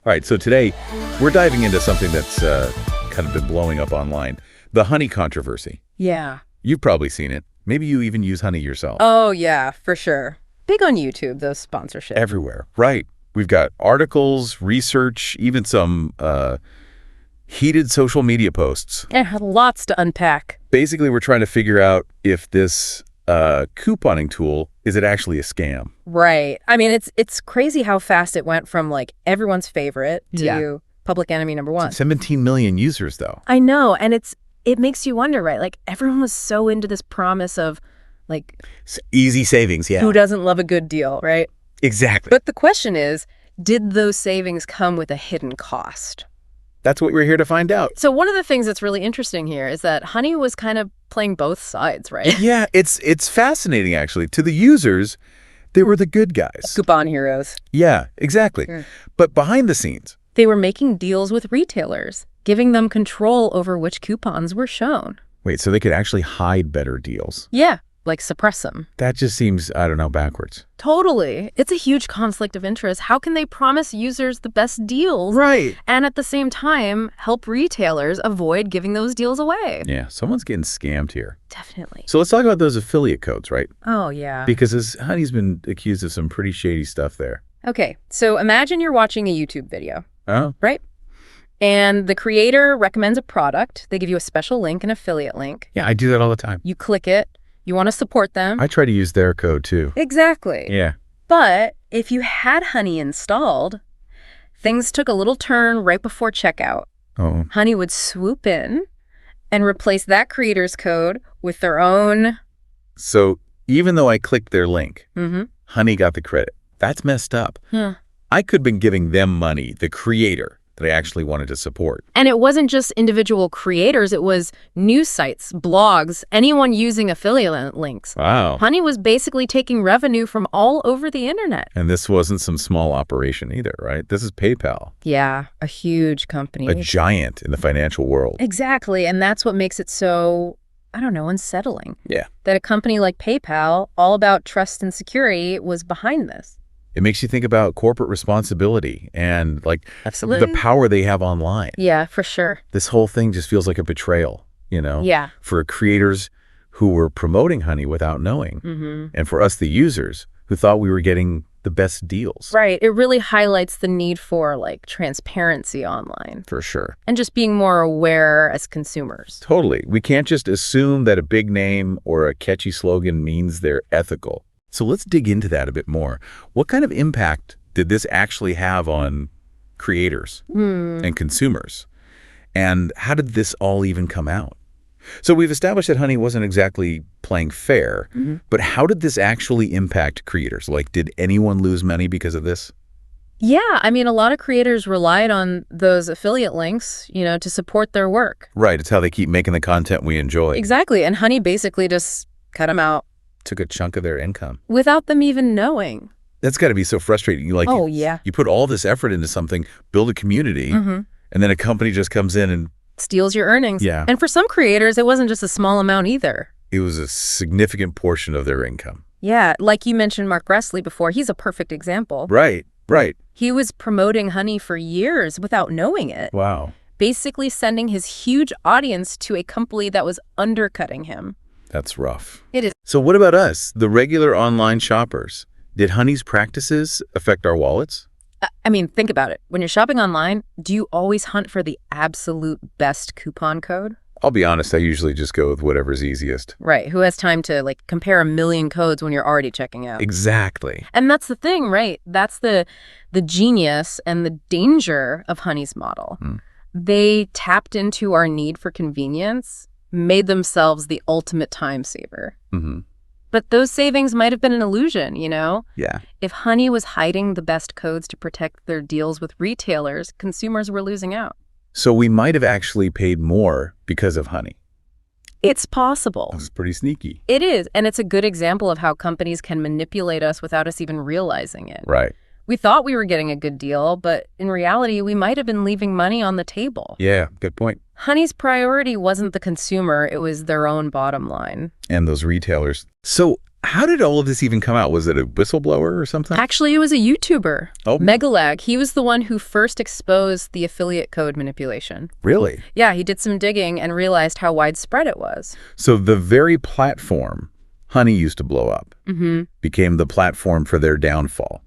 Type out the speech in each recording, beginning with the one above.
All right, so today we're diving into something that's kind of been blowing up online, the honey controversy. Yeah. You've probably seen it. Maybe you even use honey yourself. Oh, yeah, for sure. Big on YouTube, those sponsorships. Everywhere, right. We've got articles, research, even some heated social media posts. Yeah, lots to unpack. Basically, we're trying to figure out if this couponing tool, is it actually a scam? Right. I mean, it's crazy how fast it went from, like, everyone's favorite to public enemy number one. 17 million users, though. I know, and it makes you wonder, right? Like, everyone was so into this promise of, like... Easy savings, yeah. Who doesn't love a good deal, right? Exactly. But the question is, did those savings come with a hidden cost? That's what we're here to find out. So one of the things that's really interesting here is that Honey was kind of playing both sides, right? Yeah, it's fascinating, actually. To the users, they were the good guys. Coupon heroes. Yeah, exactly. Sure. But behind the scenes, they were making deals with retailers, giving them control over which coupons were shown. wait, so they could actually hide better deals? Yeah, like suppress them. That just seems, I don't know, backwards. Totally. It's a huge conflict of interest. How can they promise users the best deals? Right. And at the same time, help retailers avoid giving those deals away? Yeah, someone's getting scammed here. Definitely. So let's talk about those affiliate codes, right? Oh, yeah. Because Honey's been accused of some pretty shady stuff there. Okay, so imagine you're watching a YouTube video. Oh? Right? And the creator recommends a product. They give you a special link, an affiliate link. Yeah, I do that all the time. You click it. You want to support them. I try to use their code, too. Exactly. Yeah. But if you had Honey installed, things took a little turn right before checkout. Oh. Honey would swoop in and replace that creator's code with their own. So even though I clicked their link, Mm-hmm. Honey got the credit. That's messed up. Yeah. I could have been giving them money, the creator, that I actually wanted to support. And it wasn't just individual creators. It was news sites, blogs, anyone using affiliate links. Wow. Honey was basically taking revenue from all over the internet. And this wasn't some small operation either, right? This is PayPal, Yeah, a huge company. a giant in the financial world. Exactly. And that's what makes it so, I don't know, unsettling. Yeah. That a company like PayPal, all about trust and security, was behind this. It makes you think about corporate responsibility and like Absolutely. the power they have online. Yeah, for sure. This whole thing just feels like a betrayal, you know, Yeah. for creators who were promoting Honey without knowing. Mm-hmm. And for us, the users, who thought we were getting the best deals. Right. It really highlights the need for, like, transparency online For sure. and just being more aware as consumers. Totally. We can't just assume that a big name or a catchy slogan means they're ethical. So let's dig into that a bit more. What kind of impact did this actually have on creators and consumers? And how did this all even come out? So we've established that Honey wasn't exactly playing fair, but how did this actually impact creators? Like, did anyone lose money because of this? Yeah, I mean, a lot of creators relied on those affiliate links, you know, to support their work. Right. It's how they keep making the content we enjoy. Exactly. And Honey basically just cut them out Took a chunk of their income. without them even knowing. That's got to be so frustrating. Oh, yeah. You put all this effort into something, build a community, and then a company just comes in and Steals your earnings. Yeah. And for some creators, it wasn't just a small amount either. it was a significant portion of their income. Yeah, like you mentioned Mark Gressley before, he's a perfect example. Right, right. He was promoting Honey for years without knowing it, Wow. basically sending his huge audience to a company that was undercutting him. That's rough. It is. So what about us, the regular online shoppers? Did Honey's practices affect our wallets? I mean, think about it. When you're shopping online, do you always hunt for the absolute best coupon code? I'll be honest, I usually just go with whatever's easiest. Right. Who has time to, like, compare a million codes when you're already checking out? Exactly. And that's the thing, right? That's the genius and the danger of Honey's model. They tapped into our need for convenience, made themselves the ultimate time saver. But those savings might have been an illusion, you know? Yeah. If Honey was hiding the best codes to protect their deals with retailers, consumers were losing out. So we might have actually paid more because of Honey. It's possible. That was pretty sneaky. It is, and it's a good example of how companies can manipulate us without us even realizing it. Right. We thought we were getting a good deal, but in reality, we might have been leaving money on the table. Yeah, good point. Honey's priority wasn't the consumer, it was their own bottom line. And those retailers. So How did all of this even come out? Was it a whistleblower or something? Actually, it was a YouTuber, Oh. Megalag. He was the one who first exposed the affiliate code manipulation. Really? Yeah, he did some digging and realized how widespread it was. So the very platform Honey used to blow up became the platform for their downfall.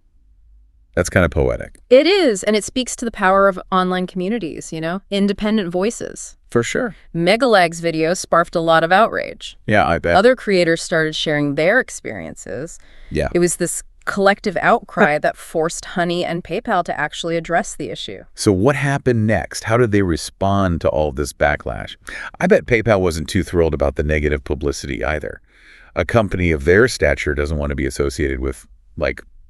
That's kind of poetic. It is, and it speaks to the power of online communities, independent voices. For sure. Megalag's video sparked a lot of outrage. Yeah, I bet. Other creators started sharing their experiences. Yeah. It was this collective outcry that forced Honey and PayPal to actually address the issue. So what happened next? How did they respond to all this backlash? I bet PayPal wasn't too thrilled about the negative publicity either. A company of their stature doesn't want to be associated with,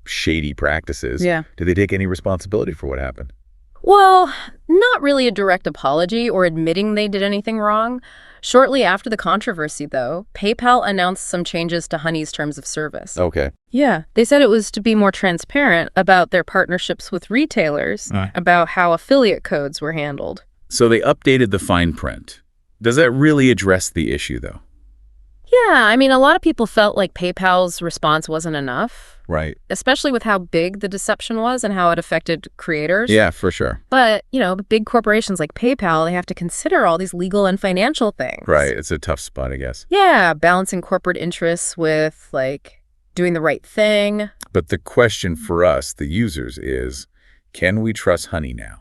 shady practices. Yeah. Did they take any responsibility for what happened? Well, not really a direct apology or admitting they did anything wrong. Shortly after the controversy, though, PayPal announced some changes to Honey's terms of service. Okay. Yeah, they said it was to be more transparent about their partnerships with retailers, about how affiliate codes were handled. So they updated the fine print. Does that really address the issue, though? Yeah, a lot of people felt like PayPal's response wasn't enough. Right. Especially with how big the deception was and how it affected creators. Yeah, for sure. But, big corporations like PayPal, they have to consider all these legal and financial things. Right. It's a tough spot, I guess. Yeah, balancing corporate interests with, doing the right thing. But the question for us, the users, is, can we trust Honey now?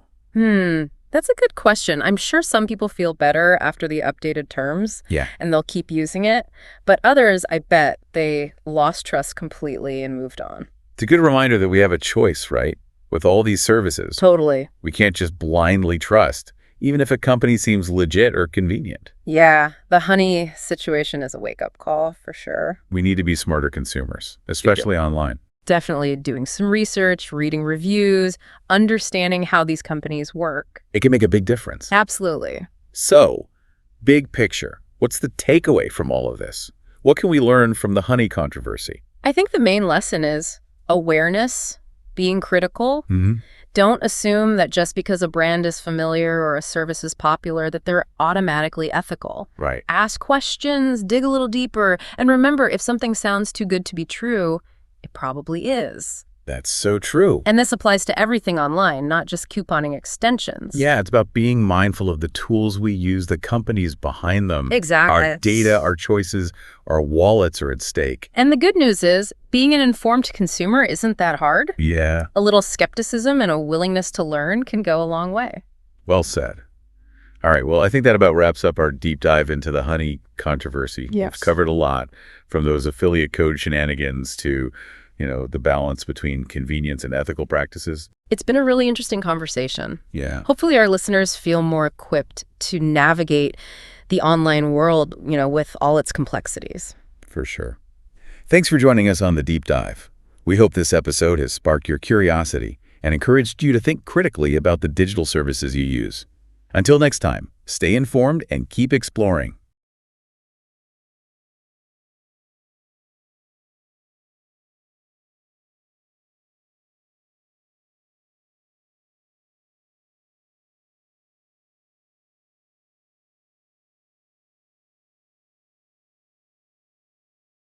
That's a good question. I'm sure some people feel better after the updated terms. Yeah. And they'll keep using it. But others, I bet, they lost trust completely and moved on. It's a good reminder that we have a choice, right? With all these services. Totally. We can't just blindly trust, even if a company seems legit or convenient. Yeah, the Honey situation is a wake-up call, for sure. We need to be smarter consumers, especially online. Definitely doing some research, reading reviews, understanding how these companies work. It can make a big difference. Absolutely. So, big picture, what's the takeaway from all of this? What can we learn from the Honey controversy? I think the main lesson is awareness, being critical. Don't assume that just because a brand is familiar or a service is popular that they're automatically ethical. Right. Ask questions, dig a little deeper, and remember, if something sounds too good to be true, it probably is. That's so true. And this applies to everything online, not just couponing extensions. Yeah, it's about being mindful of the tools we use, the companies behind them. Exactly. Our data, our choices, our wallets are at stake. And the good news is, being an informed consumer isn't that hard. Yeah. A little skepticism and a willingness to learn can go a long way. Well said. All right, well, I think that about wraps up our deep dive into the Honey controversy. Yes. We've covered a lot, from those affiliate code shenanigans to, the balance between convenience and ethical practices. It's been a really interesting conversation. Yeah. Hopefully our listeners feel more equipped to navigate the online world, with all its complexities. For sure. Thanks for joining us on the deep dive. We hope this episode has sparked your curiosity and encouraged you to think critically about the digital services you use. Until next time, stay informed and keep exploring.